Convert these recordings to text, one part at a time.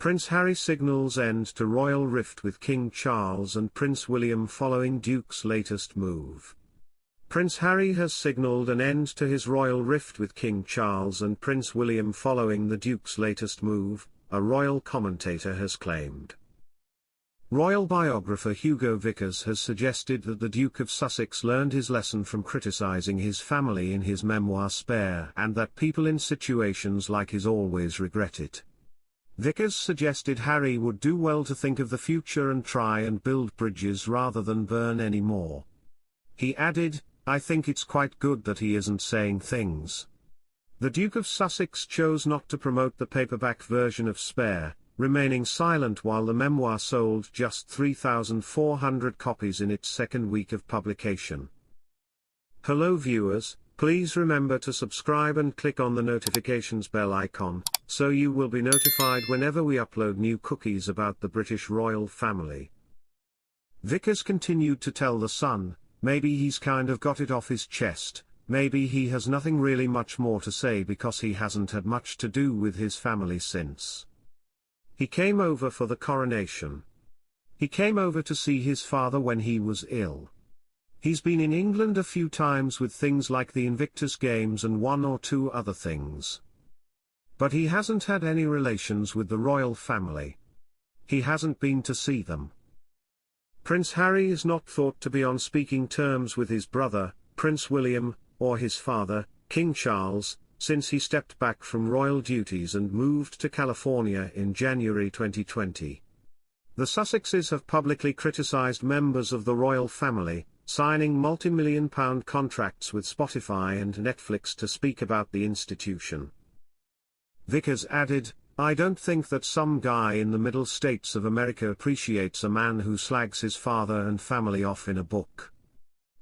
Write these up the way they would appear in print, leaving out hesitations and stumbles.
Prince Harry signals end to royal rift with King Charles and Prince William following Duke's latest move. Prince Harry has signalled an end to his royal rift with King Charles and Prince William following the Duke's latest move, a royal commentator has claimed. Royal biographer Hugo Vickers has suggested that the Duke of Sussex learned his lesson from criticising his family in his memoir Spare, and that people in situations like his always regret it. Vickers suggested Harry would do well to think of the future and try and build bridges rather than burn any more. He added, "I think it's quite good that he isn't saying things." The Duke of Sussex chose not to promote the paperback version of Spare, remaining silent while the memoir sold just 3,400 copies in its second week of publication. Hello viewers, please remember to subscribe and click on the notifications bell icon, so you will be notified whenever we upload new cookies about the British royal family. Vickers continued to tell The Sun, "Maybe he's kind of got it off his chest, maybe he has nothing really much more to say because he hasn't had much to do with his family since. He came over for the coronation. He came over to see his father when he was ill. He's been in England a few times with things like the Invictus Games and one or two other things. But he hasn't had any relations with the royal family. He hasn't been to see them." Prince Harry is not thought to be on speaking terms with his brother, Prince William, or his father, King Charles, since he stepped back from royal duties and moved to California in January 2020. The Sussexes have publicly criticised members of the royal family, signing multi-million-pound contracts with Spotify and Netflix to speak about the institution. Vickers added, "I don't think that some guy in the middle states of America appreciates a man who slags his father and family off in a book.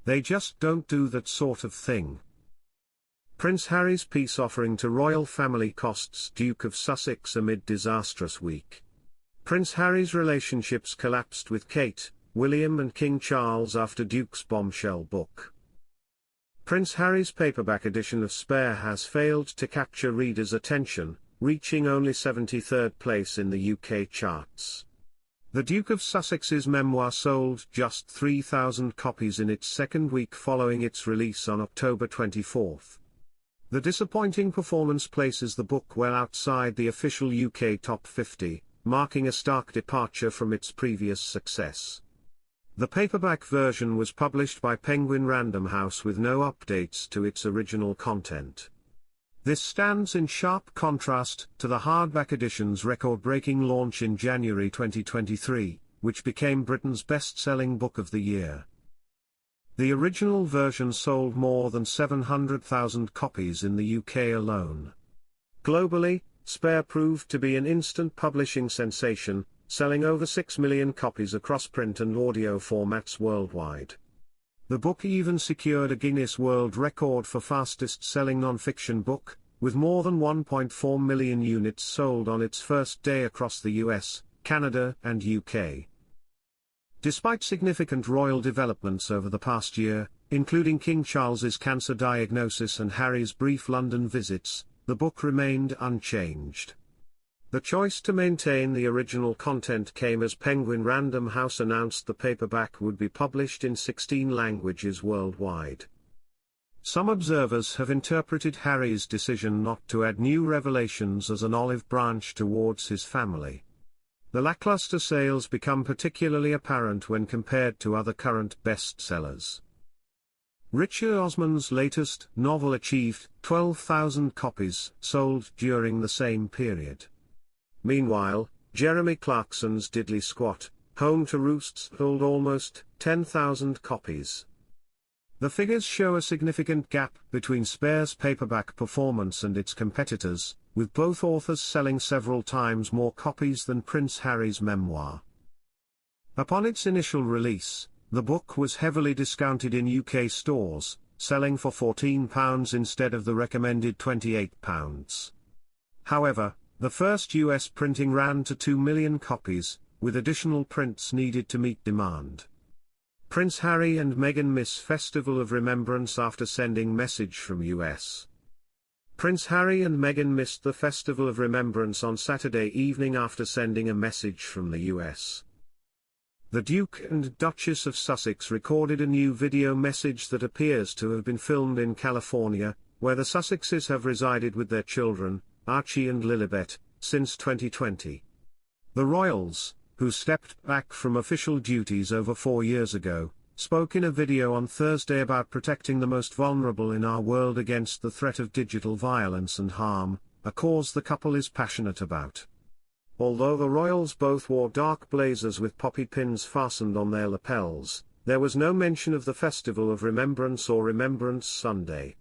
They just don't do that sort of thing." Prince Harry's peace offering to royal family costs Duke of Sussex amid disastrous week. Prince Harry's relationships collapsed with Kate, William and King Charles after Duke's bombshell book. Prince Harry's paperback edition of Spare has failed to capture readers' attention, reaching only 73rd place in the UK charts. The Duke of Sussex's memoir sold just 3,000 copies in its second week following its release on October 24. The disappointing performance places the book well outside the official UK top 50, marking a stark departure from its previous success. The paperback version was published by Penguin Random House with no updates to its original content. This stands in sharp contrast to the hardback edition's record-breaking launch in January 2023, which became Britain's best-selling book of the year. The original version sold more than 700,000 copies in the UK alone. Globally, Spare proved to be an instant publishing sensation, selling over 6 million copies across print and audio formats worldwide. The book even secured a Guinness World Record for fastest-selling non-fiction book, with more than 1.4 million units sold on its first day across the US, Canada and UK. Despite significant royal developments over the past year, including King Charles's cancer diagnosis and Harry's brief London visits, the book remained unchanged. The choice to maintain the original content came as Penguin Random House announced the paperback would be published in 16 languages worldwide. Some observers have interpreted Harry's decision not to add new revelations as an olive branch towards his family. The lackluster sales become particularly apparent when compared to other current bestsellers. Richard Osman's latest novel achieved 12,000 copies sold during the same period. Meanwhile, Jeremy Clarkson's Diddley Squat, Home to Roosts sold almost 10,000 copies. The figures show a significant gap between Spare's paperback performance and its competitors, with both authors selling several times more copies than Prince Harry's memoir. Upon its initial release, the book was heavily discounted in UK stores, selling for £14 instead of the recommended £28. However, the first US printing ran to 2 million copies, with additional prints needed to meet demand. Prince Harry and Meghan miss Festival of Remembrance after sending message from US Prince Harry and Meghan missed the Festival of Remembrance on Saturday evening after sending a message from the US. The Duke and Duchess of Sussex recorded a new video message that appears to have been filmed in California, where the Sussexes have resided with their children, Archie and Lilibet, since 2020. The royals, who stepped back from official duties over 4 years ago, spoke in a video on Thursday about protecting the most vulnerable in our world against the threat of digital violence and harm, a cause the couple is passionate about. Although the royals both wore dark blazers with poppy pins fastened on their lapels, there was no mention of the Festival of Remembrance or Remembrance Sunday.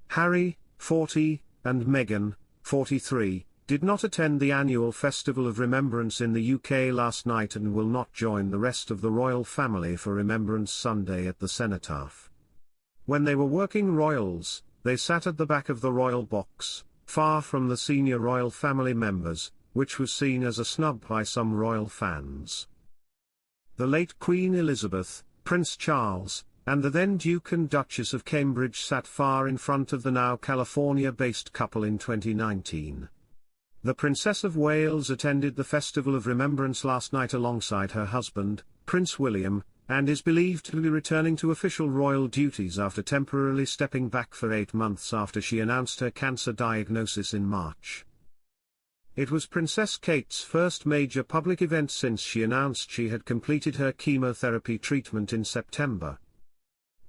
Harry, 40, and Meghan, 43, did not attend the annual Festival of Remembrance in the UK last night and will not join the rest of the royal family for Remembrance Sunday at the cenotaph. When they were working royals, they sat at the back of the royal box, far from the senior royal family members, which was seen as a snub by some royal fans. The late Queen Elizabeth, Prince Charles, and the then Duke and Duchess of Cambridge sat far in front of the now California-based couple in 2019. The Princess of Wales attended the Festival of Remembrance last night alongside her husband, Prince William, and is believed to be returning to official royal duties after temporarily stepping back for 8 months after she announced her cancer diagnosis in March. It was Princess Kate's first major public event since she announced she had completed her chemotherapy treatment in September.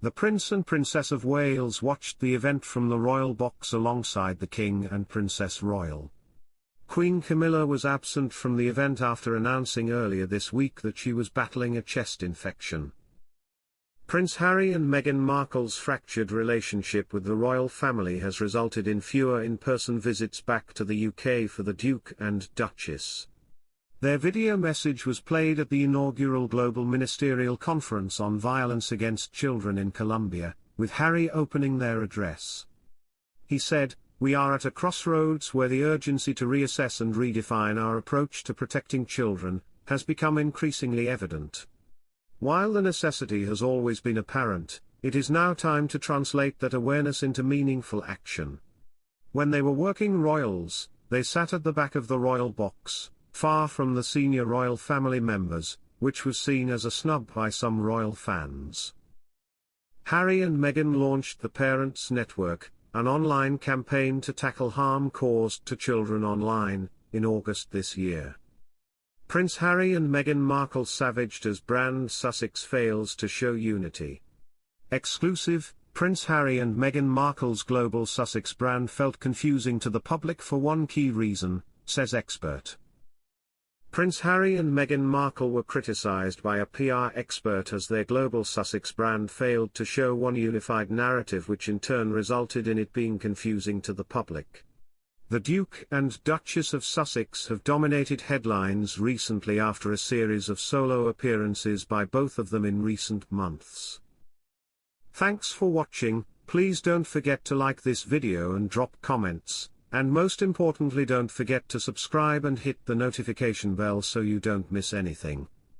The Prince and Princess of Wales watched the event from the royal box alongside the King and Princess Royal. Queen Camilla was absent from the event after announcing earlier this week that she was battling a chest infection. Prince Harry and Meghan Markle's fractured relationship with the royal family has resulted in fewer in-person visits back to the UK for the Duke and Duchess. Their video message was played at the inaugural Global Ministerial Conference on Violence Against Children in Colombia, with Harry opening their address. He said, "We are at a crossroads where the urgency to reassess and redefine our approach to protecting children has become increasingly evident. While the necessity has always been apparent, it is now time to translate that awareness into meaningful action." When they were working royals, they sat at the back of the royal box, far from the senior royal family members, which was seen as a snub by some royal fans. Harry and Meghan launched the Parents Network, an online campaign to tackle harm caused to children online, in August this year. Prince Harry and Meghan Markle savaged as brand Sussex fails to show unity. Exclusive, Prince Harry and Meghan Markle's global Sussex brand felt confusing to the public for one key reason, says expert. Prince Harry and Meghan Markle were criticized by a PR expert as their global Sussex brand failed to show one unified narrative, which in turn resulted in it being confusing to the public. The Duke and Duchess of Sussex have dominated headlines recently after a series of solo appearances by both of them in recent months. Thanks for watching. Please don't forget to like this video and drop comments, and most importantly don't forget to subscribe and hit the notification bell so you don't miss anything.